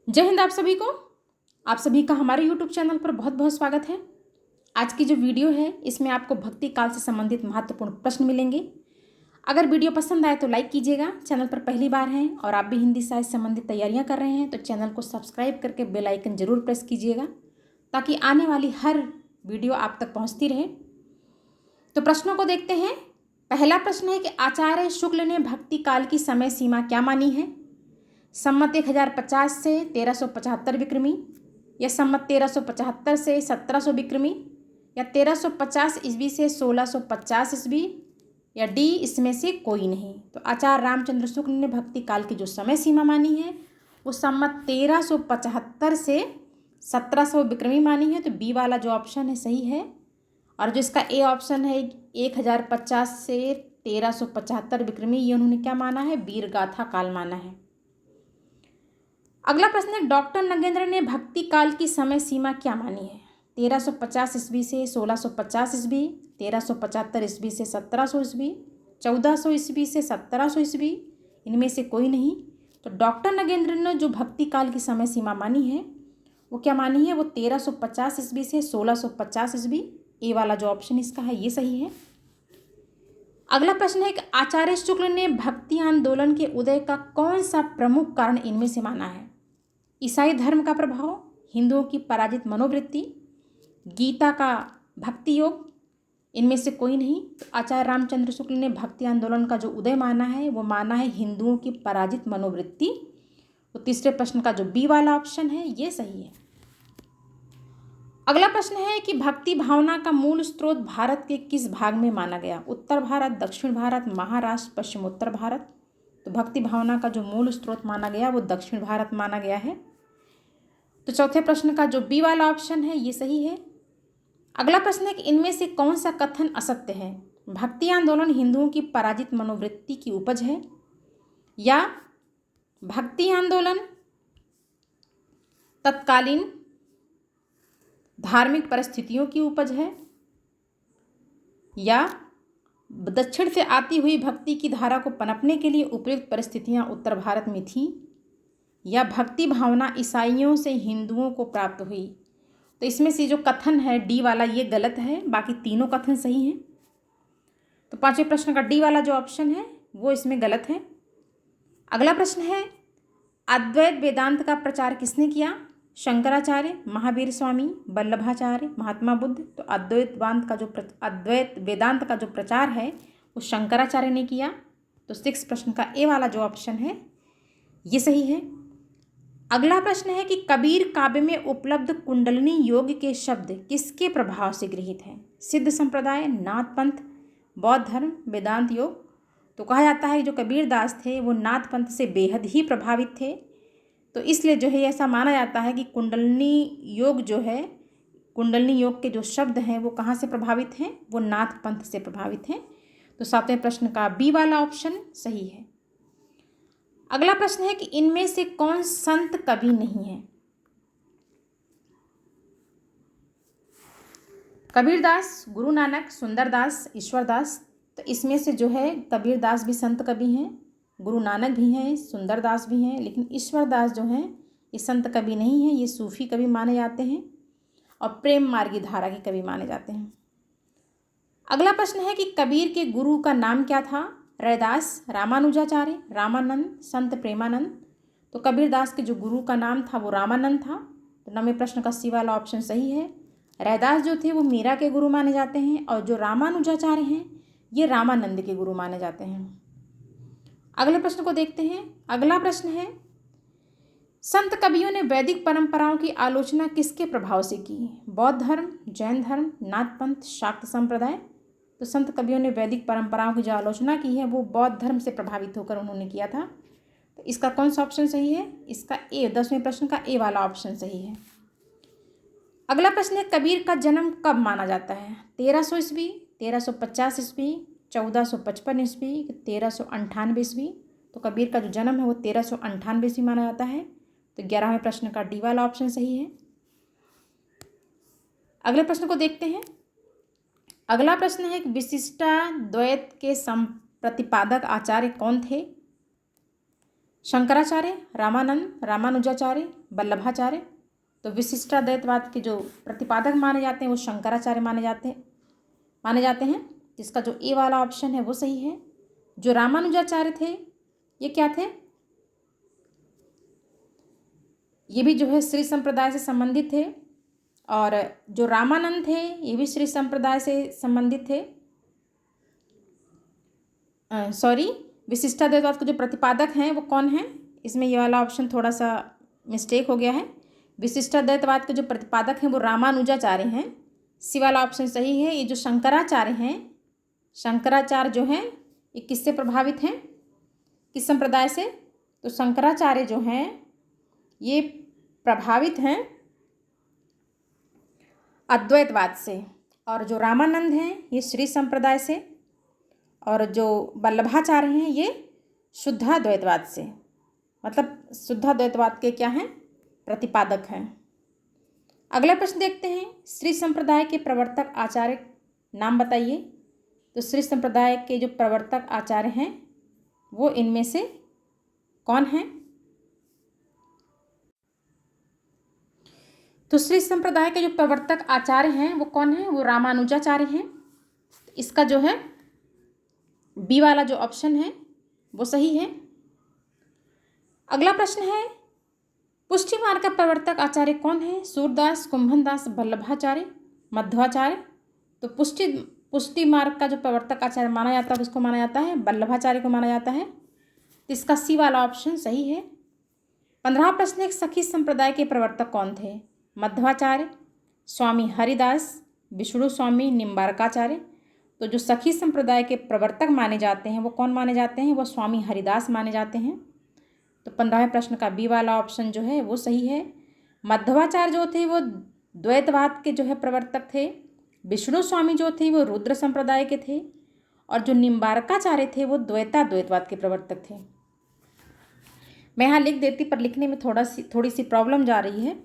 जय हिंद आप सभी को। आप सभी का हमारे YouTube चैनल पर बहुत बहुत स्वागत है। आज की जो वीडियो है इसमें आपको भक्ति काल से संबंधित महत्वपूर्ण प्रश्न मिलेंगे। अगर वीडियो पसंद आए तो लाइक कीजिएगा। चैनल पर पहली बार हैं और आप भी हिंदी साहित्य संबंधित तैयारियां कर रहे हैं तो चैनल को सब्सक्राइब करके बेल आइकन जरूर प्रेस कीजिएगा ताकि आने वाली हर वीडियो आप तक पहुँचती रहे। तो प्रश्नों को देखते हैं। पहला प्रश्न है कि आचार्य शुक्ल ने भक्ति काल की समय सीमा क्या मानी है? सम्मत 1050 से 1375 विक्रमी, या सम्मत 1375 से 1700 विक्रमी, या 1350 ईस्वी से 1650 ईस्वी, या डी इसमें से कोई नहीं। तो आचार्य रामचंद्र शुक्ल ने भक्ति काल की जो समय सीमा मानी है वो सम्मत 1375 से 1700 विक्रमी मानी है। तो बी वाला जो ऑप्शन है सही है। और जो इसका ए ऑप्शन है 1050 से 1375 विक्रमी, ये उन्होंने क्या माना है? वीरगाथा काल माना है। अगला प्रश्न है डॉक्टर नगेंद्र ने भक्ति काल की समय सीमा क्या मानी है? 1350 ईस्वी से 1650 ईस्वी, 1375 ईस्वी से 1700 ईस्वी, 1400 ईस्वी से 1700 ईस्वी, इनमें से कोई नहीं। तो डॉक्टर नगेंद्र ने जो भक्ति काल की समय सीमा मानी है वो क्या मानी है? वो 1350 ईस्वी से 1650 ईस्वी। ए वाला जो ऑप्शन इसका है ये सही है। अगला प्रश्न है कि आचार्य शुक्ल ने भक्ति आंदोलन के उदय का कौन सा प्रमुख कारण इनमें से माना है? ईसाई धर्म का प्रभाव, हिंदुओं की पराजित मनोवृत्ति, गीता का भक्ति योग, इनमें से कोई नहीं। तो आचार्य रामचंद्र शुक्ल ने भक्ति आंदोलन का जो उदय माना है वो माना है हिंदुओं की पराजित मनोवृत्ति। तो तीसरे प्रश्न का जो बी वाला ऑप्शन है ये सही है। अगला प्रश्न है कि भक्ति भावना का मूल स्रोत भारत के किस भाग में माना गया? उत्तर भारत, दक्षिण भारत, महाराष्ट्र, पश्चिमोत्तर भारत। तो भक्ति भावना का जो मूल स्रोत माना गया वो दक्षिण भारत माना गया है। तो चौथे प्रश्न का जो बी वाला ऑप्शन है ये सही है। अगला प्रश्न है कि इनमें से कौन सा कथन असत्य है? भक्ति आंदोलन हिंदुओं की पराजित मनोवृत्ति की उपज है, या भक्ति आंदोलन तत्कालीन धार्मिक परिस्थितियों की उपज है, या दक्षिण से आती हुई भक्ति की धारा को पनपने के लिए उपयुक्त परिस्थितियां उत्तर भारत में थीं, या भक्ति भावना ईसाइयों से हिंदुओं को प्राप्त हुई। तो इसमें से जो कथन है डी वाला ये गलत है, बाकी तीनों कथन सही हैं। तो पांचवें प्रश्न का डी वाला जो ऑप्शन है वो इसमें गलत है। अगला प्रश्न है अद्वैत वेदांत का प्रचार किसने किया? शंकराचार्य, महावीर स्वामी, वल्लभाचार्य, महात्मा बुद्ध। तो अद्वैत वेदांत का जो प्रचार है वो शंकराचार्य ने किया। तो सिक्स प्रश्न का ए वाला जो ऑप्शन है ये सही है। अगला प्रश्न है कि कबीर काव्य में उपलब्ध कुंडलिनी योग के शब्द किसके प्रभाव से गृहीत हैं? सिद्ध संप्रदाय, नाथ पंथ, बौद्ध धर्म, वेदांत योग। तो कहा जाता है जो कबीर दास थे वो नाथ पंथ से बेहद ही प्रभावित थे। तो इसलिए जो है ऐसा माना जाता है कि कुंडलिनी योग के जो शब्द हैं वो कहाँ से प्रभावित हैं? वो नाथ पंथ से प्रभावित हैं। तो सातवें प्रश्न का बी वाला ऑप्शन सही है। अगला प्रश्न है कि इनमें से कौन संत कवि नहीं है? कबीरदास, गुरु नानक, सुंदरदास, ईश्वरदास। तो इसमें से जो है कबीरदास भी संत कवि हैं, गुरु नानक भी हैं, सुंदरदास भी हैं, लेकिन ईश्वरदास जो हैं ये संत कवि नहीं हैं, ये सूफी कवि माने जाते हैं और प्रेम मार्गी धारा के कवि माने जाते हैं। अगला प्रश्न है कि कबीर के गुरु का नाम क्या था? रैदास, रामानुजाचार्य, रामानंद, संत प्रेमानंद। तो कबीरदास के जो गुरु का नाम था वो रामानंद था। तो नौवें प्रश्न का सी वाला ऑप्शन सही है। रैदास जो थे वो मीरा के गुरु माने जाते हैं और जो रामानुजाचार्य हैं ये रामानंद के गुरु माने जाते हैं। अगले प्रश्न को देखते हैं। अगला प्रश्न है संत कवियों ने वैदिक परंपराओं की आलोचना किसके प्रभाव से की? बौद्ध धर्म, जैन धर्म, नाथ पंथ, शाक्त संप्रदाय। तो संत कवियों ने वैदिक परंपराओं की जो आलोचना की है वो बौद्ध धर्म से प्रभावित होकर उन्होंने किया था। तो इसका कौन सा ऑप्शन सही है? इसका ए, 10वें प्रश्न का ए वाला ऑप्शन सही है। अगला प्रश्न है कबीर का जन्म कब माना जाता है? 1300 ईस्वी, 1350 ईस्वी, 1455 ईस्वी, 1398 ईस्वी। तो कबीर का जो जन्म है वो 1398 ईस्वी माना जाता है। तो 11वें प्रश्न का डी वाला ऑप्शन सही है। अगले प्रश्न को देखते हैं। अगला प्रश्न है कि विशिष्टाद्वैत के प्रतिपादक आचार्य कौन थे? शंकराचार्य, रामानंद, रामानुजाचार्य, वल्लभाचार्य। तो विशिष्टाद्वैतवाद के जो प्रतिपादक माने जाते हैं वो शंकराचार्य माने जाते हैं। जिसका जो ए वाला ऑप्शन है वो सही है। जो रामानुजाचार्य थे ये क्या थे? ये भी जो है श्री संप्रदाय से संबंधित थे। और जो रामानंद थे ये भी श्री संप्रदाय से संबंधित थे। विशिष्टाद्वैतवाद के जो प्रतिपादक हैं वो कौन हैं? इसमें ये वाला ऑप्शन थोड़ा सा मिस्टेक हो गया है। विशिष्टाद्वैतवाद के जो प्रतिपादक हैं वो रामानुजाचार्य हैं। सी वाला ऑप्शन सही है। ये जो शंकराचार्य हैं, शंकराचार्य जो हैं ये किससे प्रभावित हैं, किस संप्रदाय से? तो शंकराचार्य जो हैं ये प्रभावित हैं अद्वैतवाद से। और जो रामानंद हैं ये श्री संप्रदाय से। और जो वल्लभाचार्य हैं ये शुद्धाद्वैतवाद से, मतलब शुद्धाद्वैतवाद के क्या हैं? प्रतिपादक हैं। अगला प्रश्न देखते हैं। श्री संप्रदाय के प्रवर्तक आचार्य नाम बताइए। तो श्री संप्रदाय के जो प्रवर्तक आचार्य हैं वो इनमें से कौन हैं? तो श्री संप्रदाय के जो प्रवर्तक आचार्य हैं वो कौन हैं? वो रामानुजाचार्य हैं। इसका जो है बी वाला जो ऑप्शन है वो सही है। अगला प्रश्न है, पुष्टि मार्ग का प्रवर्तक आचार्य कौन है? सूरदास, कुंभनदास, वल्लभाचार्य, मध्वाचार्य। तो पुष्टि मार्ग का जो प्रवर्तक आचार्य माना जाता है उसको माना जाता है वल्लभाचार्य को माना जाता है। तो इसका सी वाला ऑप्शन सही है। 15वां प्रश्न है, सखी संप्रदाय के प्रवर्तक कौन थे? मध्वाचार्य, स्वामी हरिदास, विष्णु स्वामी, निम्बारकाचार्य। तो जो सखी संप्रदाय के प्रवर्तक माने जाते हैं वो कौन माने जाते हैं? वो स्वामी हरिदास माने जाते हैं। तो 15वें प्रश्न का बी वाला ऑप्शन जो है वो सही है। मध्वाचार्य जो थे वो द्वैतवाद के जो है प्रवर्तक थे। विष्णु स्वामी जो थे वो रुद्र संप्रदाय के थे। और जो निम्बारकाचार्य थे वो द्वैतवाद के प्रवर्तक थे। मैं यहाँ लिख देती पर लिखने में थोड़ी सी प्रॉब्लम जा रही है,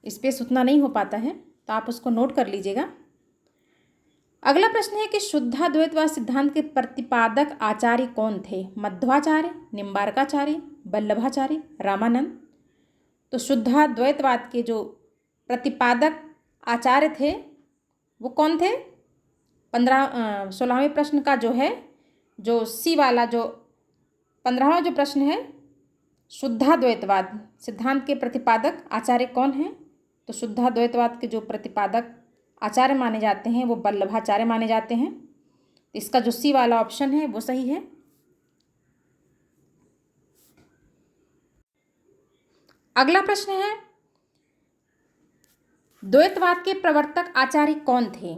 स्पेस उतना नहीं हो पाता है, तो आप उसको नोट कर लीजिएगा। अगला प्रश्न है कि शुद्धाद्वैतवाद सिद्धांत के प्रतिपादक आचार्य कौन थे? मध्वाचार्य, निम्बारकाचार्य, वल्लभाचार्य, रामानंद। तो शुद्धाद्वैतवाद के जो प्रतिपादक आचार्य थे वो कौन थे? 16वें प्रश्न का जो है जो सी वाला जो 15वां जो प्रश्न है, शुद्धाद्वैतवाद सिद्धांत के प्रतिपादक आचार्य कौन हैं? तो शुद्धाद्वैतवाद के जो प्रतिपादक आचार्य माने जाते हैं वो वल्लभाचार्य माने जाते हैं। तो इसका जो सी वाला ऑप्शन है वो सही है। अगला प्रश्न है, द्वैतवाद के प्रवर्तक आचार्य कौन थे?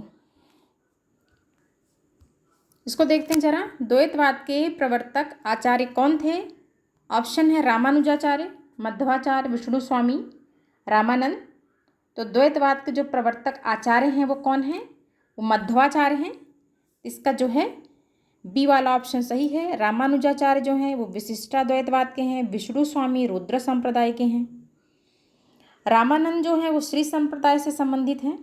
इसको देखते हैं जरा। द्वैतवाद के प्रवर्तक आचार्य कौन थे? ऑप्शन है रामानुजाचार्य, मध्वाचार्य, विष्णु स्वामी, रामानंद। तो द्वैतवाद के जो प्रवर्तक आचार्य हैं वो कौन हैं? वो मध्वाचार्य हैं। इसका जो है बी वाला ऑप्शन सही है। रामानुजाचार्य जो हैं वो विशिष्टाद्वैतवाद के हैं। विष्णु स्वामी रुद्र संप्रदाय के हैं। रामानंद जो हैं वो श्री संप्रदाय से संबंधित हैं।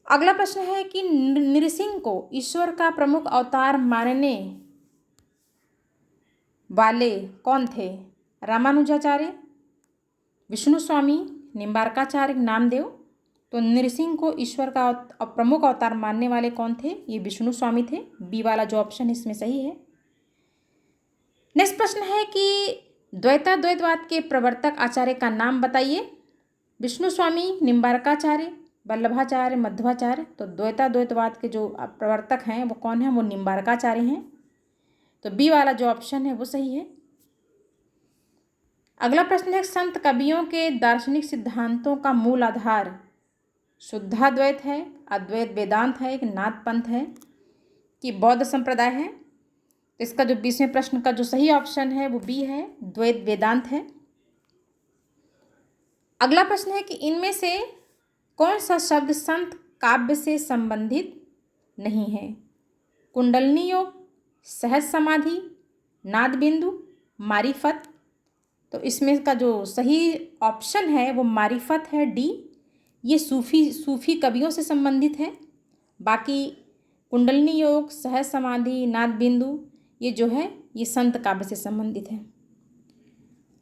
अगला प्रश्न है कि नृसिंह को ईश्वर का प्रमुख अवतार मानने वाले कौन थे? रामानुजाचार्य, विष्णु स्वामी, निम्बारकाचार्य, नामदेव। तो नृसिंह को ईश्वर का प्रमुख अवतार मानने वाले कौन थे? ये विष्णु स्वामी थे। बी वाला जो ऑप्शन इसमें सही है। नेक्स्ट प्रश्न है कि द्वैतवाद के प्रवर्तक आचार्य का नाम बताइए। विष्णु स्वामी, निम्बारकाचार्य, वल्लभाचार्य, मध्वाचार्य। तो द्वैतवाद के जो प्रवर्तक हैं वो कौन हैं? वो निम्बारकाचार्य हैं। तो बी वाला जो ऑप्शन है वो सही है। अगला प्रश्न है, संत कवियों के दार्शनिक सिद्धांतों का मूल आधार शुद्धाद्वैत है, अद्वैत वेदांत है, एक नाथ पंथ है कि बौद्ध संप्रदाय है? तो इसका जो 20वें प्रश्न का जो सही ऑप्शन है वो बी है, द्वैत वेदांत है। अगला प्रश्न है कि इनमें से कौन सा शब्द संत काव्य से संबंधित नहीं है? कुंडलिनी योग, सहज समाधि, नाद बिंदु, मारिफत। तो इसमें का जो सही ऑप्शन है वो मारिफत है, डी। ये सूफी कवियों से संबंधित है। बाकी कुंडलिनी योग, सहज समाधि, नाद बिंदु ये जो है ये संत काव्य से संबंधित है।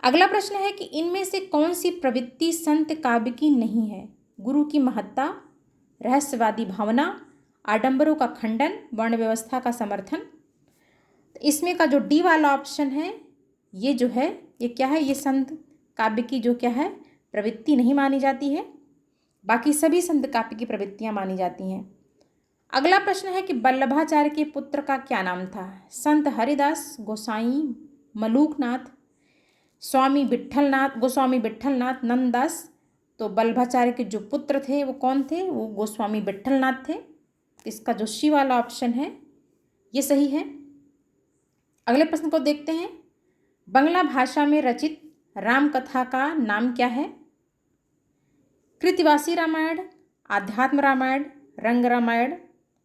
अगला प्रश्न है कि इनमें से कौन सी प्रवृत्ति संत काव्य की नहीं है? गुरु की महत्ता, रहस्यवादी भावना, आडंबरों का खंडन, वर्ण व्यवस्था का समर्थन। तो इसमें का जो डी वाला ऑप्शन है ये जो है ये क्या है, ये संत काव्य की जो क्या है प्रवृत्ति नहीं मानी जाती है। बाकी सभी संत काव्य की प्रवृत्तियां मानी जाती हैं। अगला प्रश्न है कि वल्लभाचार्य के पुत्र का क्या नाम था? संत हरिदास, गोसाई मलूकनाथ, गोस्वामी विट्ठलनाथ, नंददास। तो वल्लभाचार्य के जो पुत्र थे वो कौन थे? वो गोस्वामी विट्ठलनाथ थे। इसका जो सी वाला ऑप्शन है ये सही है। अगले प्रश्न को देखते हैं। बंगला भाषा में रचित राम कथा का नाम क्या है? कृतिवासी रामायण, आध्यात्म रामायण, रंग रामायण,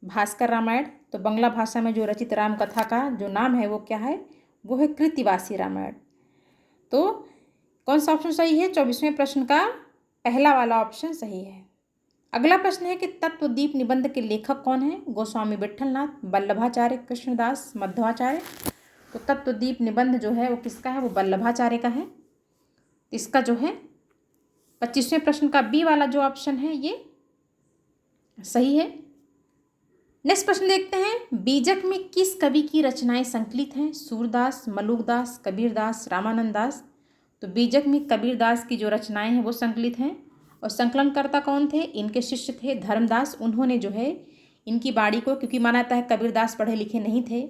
भास्कर रामायण। तो बंगला भाषा में जो रचित राम कथा का जो नाम है वो क्या है? वो है कृतिवासी रामायण। तो कौन सा ऑप्शन सही है? 24वें प्रश्न का पहला वाला ऑप्शन सही है। अगला प्रश्न है कि तत्वदीप निबंध के लेखक कौन है? गोस्वामी विट्ठलनाथ, वल्लभाचार्य, कृष्णदास, मध्वाचार्य। तो तत्वदीप निबंध जो है वो किसका है? वो वल्लभाचार्य का है। इसका जो है 25वें प्रश्न का बी वाला जो ऑप्शन है ये सही है। नेक्स्ट प्रश्न देखते हैं। बीजक में किस कवि की रचनाएं संकलित हैं? सूरदास, मलुकदास, कबीरदास, रामानंद दास। तो बीजक में कबीरदास की जो रचनाएं हैं वो संकलित हैं। और संकलनकर्ता कौन थे? इनके शिष्य थे धर्मदास। उन्होंने जो है इनकी बाणी को, क्योंकि माना जाता है कबीरदास पढ़े लिखे नहीं थे,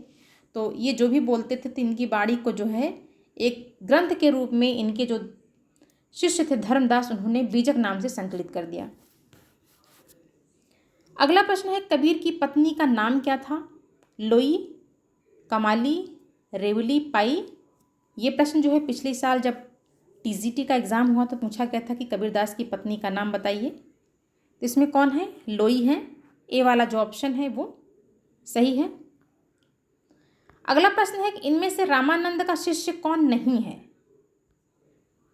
तो ये जो भी बोलते थे तो इनकी बाणी को जो है एक ग्रंथ के रूप में इनके जो शिष्य थे धर्मदास, उन्होंने बीजक नाम से संकलित कर दिया। अगला प्रश्न है कबीर की पत्नी का नाम क्या था? लोई, कमाली, रेवली, पाई। ये प्रश्न जो है पिछले साल जब टीजीटी का एग्ज़ाम हुआ तो पूछा गया था कि कबीरदास की पत्नी का नाम बताइए। तो इसमें कौन है? लोई है। ए वाला जो ऑप्शन है वो सही है। अगला प्रश्न है कि इनमें से रामानंद का शिष्य कौन नहीं है?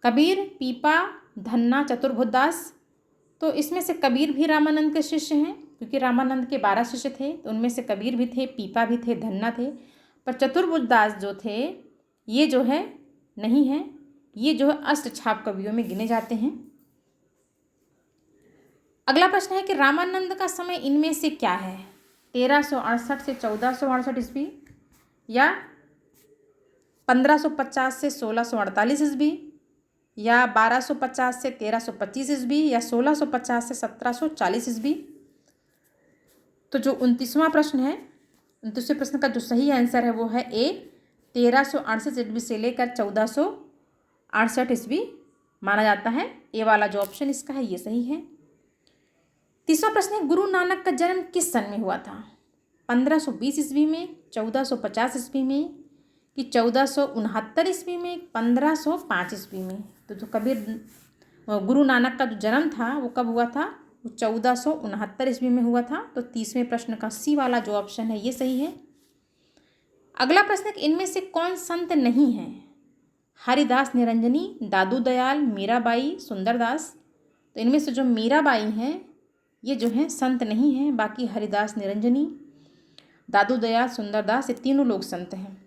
कबीर, पीपा, धन्ना, चतुर्भुजदास। तो इसमें से कबीर भी रामानंद के शिष्य हैं, क्योंकि रामानंद के 12 शिष्य थे, तो उनमें से कबीर भी थे, पीपा भी थे, धन्ना थे। पर चतुर्भुजदास जो थे ये जो है नहीं है, ये जो है अष्टछाप कवियों में गिने जाते हैं। अगला प्रश्न है कि रामानंद का समय इनमें से क्या है? 1368 से 1468 ईस्वी, या 1550 से 1648 ईस्वी, या 1250 से 1325 ईस्वी, या 1650 से 1740 ईस्वी। तो जो 29वां प्रश्न है, 29वें प्रश्न का जो सही आंसर है वो है ए, 1368 ईस्वी से लेकर 1468 ईस्वी माना जाता है। ए वाला जो ऑप्शन इसका है ये सही है। 30वां प्रश्न है गुरु नानक का जन्म किस सन में हुआ था? 1520 ईस्वी में, 1450 ईस्वी में, कि 1469 ईस्वी में, 1505 ईस्वी में। तो जो गुरु नानक का जो जन्म था वो कब हुआ था? वो 1469 ईस्वी में हुआ था। तो 30वें प्रश्न का सी वाला जो ऑप्शन है ये सही है। अगला प्रश्न है कि इनमें से कौन संत नहीं है? हरिदास निरंजनी, दादू दयाल, मीराबाई, सुंदरदास। तो इनमें से जो मीराबाई हैं ये जो हैं संत नहीं हैं, बाकी हरिदास निरंजनी, दादू दयाल, सुंदरदास ये तीनों लोग संत हैं।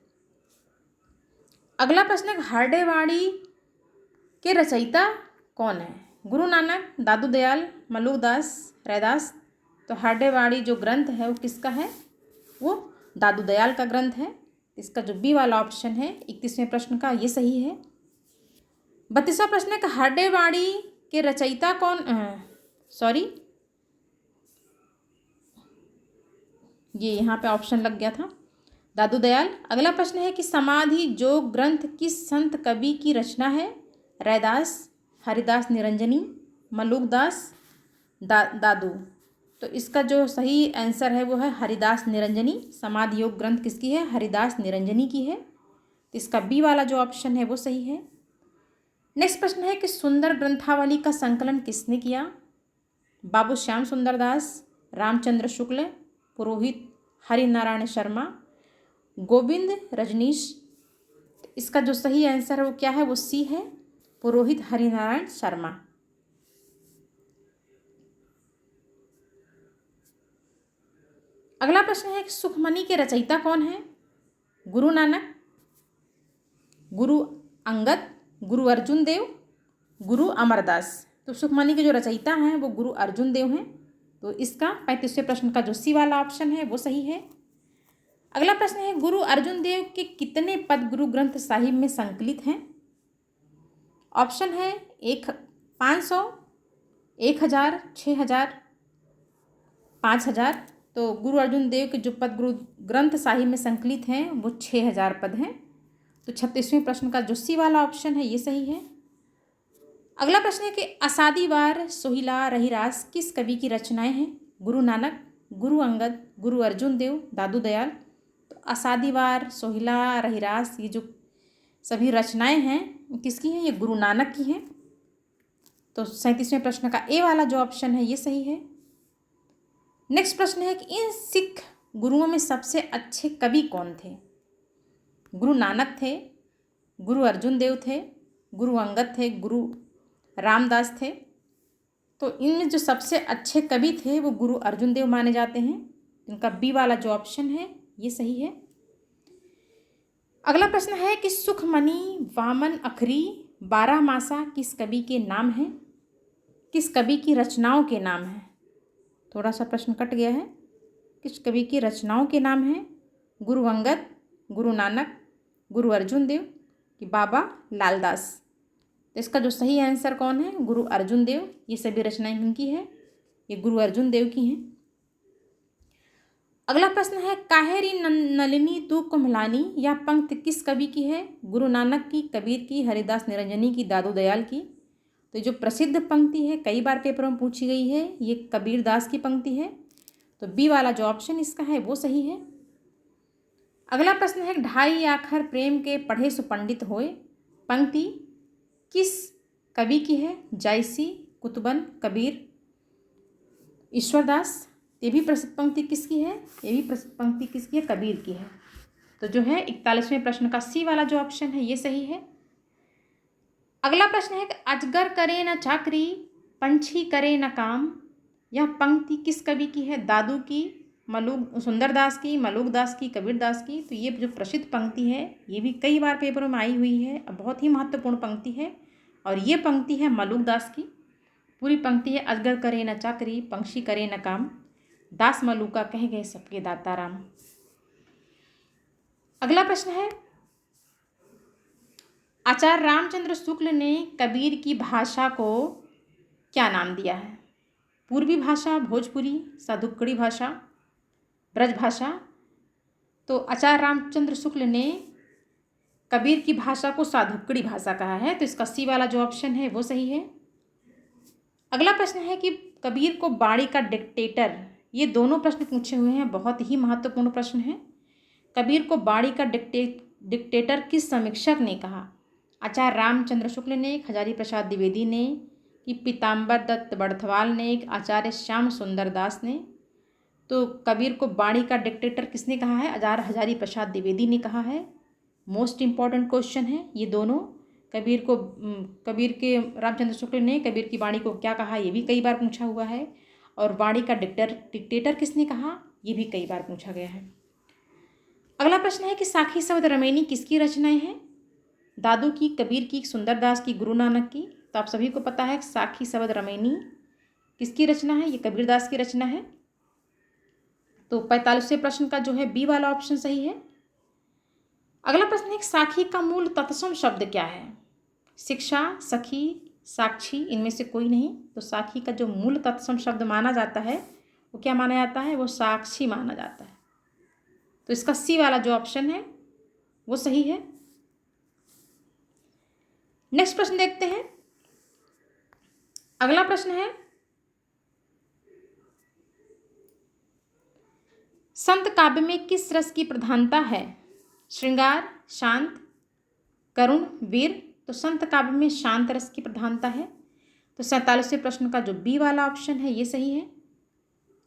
अगला प्रश्न है हरडेवाड़ी के रचयिता कौन है? गुरु नानक, दादू दयाल, मलुकदास, रैदास। तो हरडेवाड़ी जो ग्रंथ है वो किसका है? वो दादू दयाल का ग्रंथ है। इसका जो बी वाला ऑप्शन है 31वें प्रश्न का ये सही है। 32वां प्रश्न है कि हरडेवाड़ी के रचयिता कौन? ये यहाँ पे ऑप्शन लग गया था, दादू दयाल। अगला प्रश्न है कि समाधि जो ग्रंथ किस संत कवि की रचना है? रैदास, हरिदास निरंजनी, मलुकदास, दादू। तो इसका जो सही आंसर है वो है हरिदास निरंजनी। समाधि योग ग्रंथ किसकी है? हरिदास निरंजनी की है। तो इसका बी वाला जो ऑप्शन है वो सही है। नेक्स्ट प्रश्न है कि सुंदर ग्रंथावली का संकलन किसने किया? बाबू श्याम सुंदरदास, रामचंद्र शुक्ल, पुरोहित हरिनारायण शर्मा, गोविंद रजनीश। इसका जो सही आंसर है वो क्या है? वो सी है, पुरोहित हरिनारायण शर्मा। अगला प्रश्न है कि सुखमणि के रचयिता कौन है? गुरु नानक, गुरु अंगद, गुरु अर्जुन देव, गुरु अमरदास। तो सुखमणि के जो रचयिता हैं वो गुरु अर्जुन देव हैं। तो इसका 35वें प्रश्न का जो सी वाला ऑप्शन है वो सही है। अगला प्रश्न है, गुरु अर्जुन देव के कितने पद गुरु ग्रंथ साहिब में संकलित हैं? ऑप्शन है 500, 1000, 6000, 5000। तो गुरु अर्जुन देव के जो पद गुरु ग्रंथ साहिब में संकलित हैं वो 6000 पद हैं। तो 36वें प्रश्न का जो सी वाला ऑप्शन है ये सही है। अगला प्रश्न है कि असादी वार, सोहिला, रहीरास किस कवि की रचनाएं हैं? गुरु नानक, गुरु अंगद, गुरु अर्जुन देव, दादू दयाल। तो असादी वार, सोहिला, रहीरास ये जो सभी रचनाएं हैं किसकी हैं? ये गुरु नानक की हैं। तो 37वें प्रश्न का ए वाला जो ऑप्शन है ये सही है। नेक्स्ट प्रश्न है कि इन सिख गुरुओं में सबसे अच्छे कवि कौन थे? गुरु नानक थे, गुरु अर्जुन देव थे, गुरु अंगद थे, गुरु रामदास थे। तो इनमें जो सबसे अच्छे कवि थे वो गुरु अर्जुन देव माने जाते हैं। इनका बी वाला जो ऑप्शन है ये सही है। अगला प्रश्न है कि सुखमणि, वामन, अखरी, बारहमासा किस कवि के नाम हैं? किस कवि की रचनाओं के नाम हैं? थोड़ा सा प्रश्न कट गया है। किस कवि की रचनाओं के नाम हैं? गुरु अंगद, गुरु नानक, गुरु अर्जुन देव कि बाबा लालदास। तो इसका जो सही आंसर कौन है? गुरु अर्जुन देव। ये सभी रचनाएं किनकी है? ये गुरु अर्जुन देव की हैं। अगला प्रश्न है, काहेरी नलिनी तू कुम्हलानी यह पंक्ति किस कवि की है? गुरु नानक की, कबीर की, हरिदास निरंजनी की, दादू दयाल की। तो जो प्रसिद्ध पंक्ति है कई बार पेपर में पूछी गई है, ये कबीर दास की पंक्ति है। तो बी वाला जो ऑप्शन इसका है वो सही है। अगला प्रश्न है, ढाई आखर प्रेम के पढ़े सुपंडित होए पंक्ति किस कवि की है? जायसी, कुतुबन, कबीर, ईश्वरदास। ये भी प्रसिद्ध पंक्ति किसकी है? ये भी प्रसिद्ध पंक्ति किसकी है? कबीर की है। तो जो है 41वें प्रश्न का सी वाला जो ऑप्शन है ये सही है। अगला प्रश्न है कि अजगर करे न चाकरी, पंछी करे न काम यह पंक्ति किस कवि की है? दादू की, सुंदरदास की, मलूकदास की, कबीरदास की। तो ये जो प्रसिद्ध पंक्ति है ये भी कई बार पेपरों में आई हुई है, बहुत ही महत्वपूर्ण पंक्ति है। और ये पंक्ति है मलूकदास की। पूरी पंक्ति है, अजगर करे न चाकरी, पंछी करे न काम, दास मलूका कह गए सबके दाता राम। अगला प्रश्न है, आचार्य रामचंद्र शुक्ल ने कबीर की भाषा को क्या नाम दिया है? पूर्वी भाषा, भोजपुरी, साधुकड़ी भाषा, ब्रज भाषा। तो आचार्य रामचंद्र शुक्ल ने कबीर की भाषा को साधुकड़ी भाषा कहा है। तो इसका सी वाला जो ऑप्शन है वो सही है। अगला प्रश्न है कि कबीर को बाड़ी का डिक्टेटर, ये दोनों प्रश्न पूछे हुए हैं, बहुत ही महत्वपूर्ण प्रश्न है। कबीर को बाड़ी का डिक्टेटर किस समीक्षक ने कहा? आचार्य रामचंद्र शुक्ल ने, हजारी प्रसाद द्विवेदी ने, कि पीताम्बर दत्त बड़थवाल ने, आचार्य श्याम सुंदर दास ने। तो कबीर को बाड़ी का डिक्टेटर किसने कहा है? आचार्य हजारी प्रसाद द्विवेदी ने कहा है। मोस्ट इम्पॉर्टेंट क्वेश्चन है ये दोनों। कबीर के रामचंद्र शुक्ल ने कबीर की बाणी को क्या कहा ये भी कई बार पूछा हुआ है। और बाणी का डिक्टेटर किसने कहा ये भी कई बार पूछा गया है। अगला प्रश्न है कि साखी शब्द रमैनी किसकी रचनाएं हैं? दादू की, कबीर की, सुंदरदास की, गुरु नानक की। तो आप सभी को पता है साखी शब्द रमैनी किसकी रचना है? ये कबीरदास की रचना है। तो 45वें प्रश्न का जो है बी वाला ऑप्शन सही है। अगला प्रश्न है, साखी का मूल तत्सम शब्द क्या है? शिक्षा, सखी, साक्षी, इनमें से कोई नहीं। तो साखी का जो मूल तत्सम शब्द माना जाता है वो क्या माना जाता है? वो साक्षी माना जाता है। तो इसका सी वाला जो ऑप्शन है वो सही है। नेक्स्ट प्रश्न देखते हैं। अगला प्रश्न है, संत काव्य में किस रस की प्रधानता है? श्रृंगार, शांत, करुण, वीर। तो संत काव्य में शांत रस की प्रधानता है। तो 47वें प्रश्न का जो बी वाला ऑप्शन है ये सही है।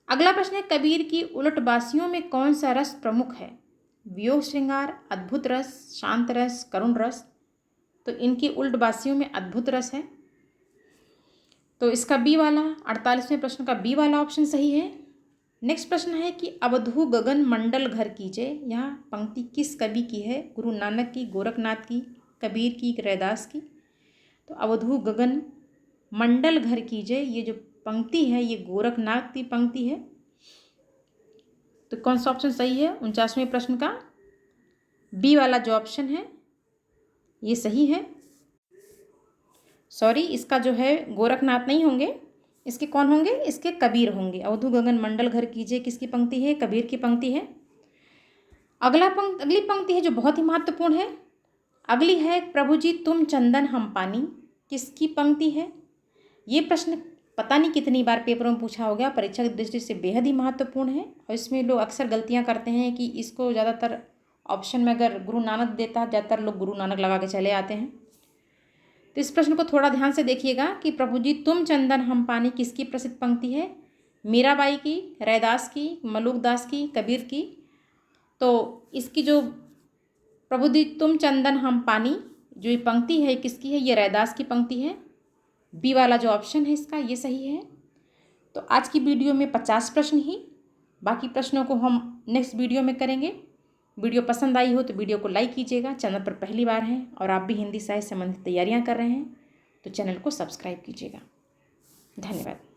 अगला प्रश्न है, कबीर की उलटबासियों में कौन सा रस प्रमुख है? वियोग श्रृंगार, अद्भुत रस, शांत रस, करुण रस। तो इनकी उलटबासियों में अद्भुत रस है। तो इसका बी वाला 48वें प्रश्न का बी वाला ऑप्शन सही है। नेक्स्ट प्रश्न है कि अवधू गगन मंडल घर कीजे यह पंक्ति किस कवि की है? गुरु नानक की, गोरखनाथ की, कबीर की, रैदास की। तो अवधू गगन मंडल घर कीजिए, ये जो पंक्ति है ये गोरखनाथ की पंक्ति है। तो कौन सा ऑप्शन सही है 49वें प्रश्न का? बी वाला जो ऑप्शन है ये सही है। सॉरी, इसका जो है गोरखनाथ नहीं होंगे, इसके कौन होंगे? इसके कबीर होंगे। अवधू गगन मंडल घर कीजिए किसकी पंक्ति है? कबीर की पंक्ति है। अगली पंक्ति है जो बहुत ही महत्वपूर्ण है। अगली है प्रभु जी तुम चंदन हम पानी, किसकी पंक्ति है? ये प्रश्न पता नहीं कितनी बार पेपरों में पूछा हो गया, परीक्षा की दृष्टि से बेहद ही महत्वपूर्ण है। और इसमें लोग अक्सर गलतियां करते हैं कि इसको ज़्यादातर ऑप्शन में अगर गुरु नानक देता है, ज़्यादातर लोग गुरु नानक लगा के चले आते हैं। तो इस प्रश्न को थोड़ा ध्यान से देखिएगा कि प्रभु जी तुम चंदन हम पानी किसकी प्रसिद्ध पंक्ति है? मीराबाई की, रैदास की, मलुकदास की, कबीर की। तो इसकी जो प्रभु जी तुम चंदन हम पानी जो ये पंक्ति है किसकी है? ये रैदास की पंक्ति है। बी वाला जो ऑप्शन है इसका ये सही है। तो आज की वीडियो में 50 प्रश्न ही, बाकी प्रश्नों को हम नेक्स्ट वीडियो में करेंगे। वीडियो पसंद आई हो तो वीडियो को लाइक कीजिएगा। चैनल पर पहली बार हैं और आप भी हिंदी साहित्य संबंधित तैयारियां कर रहे हैं तो चैनल को सब्सक्राइब कीजिएगा। धन्यवाद।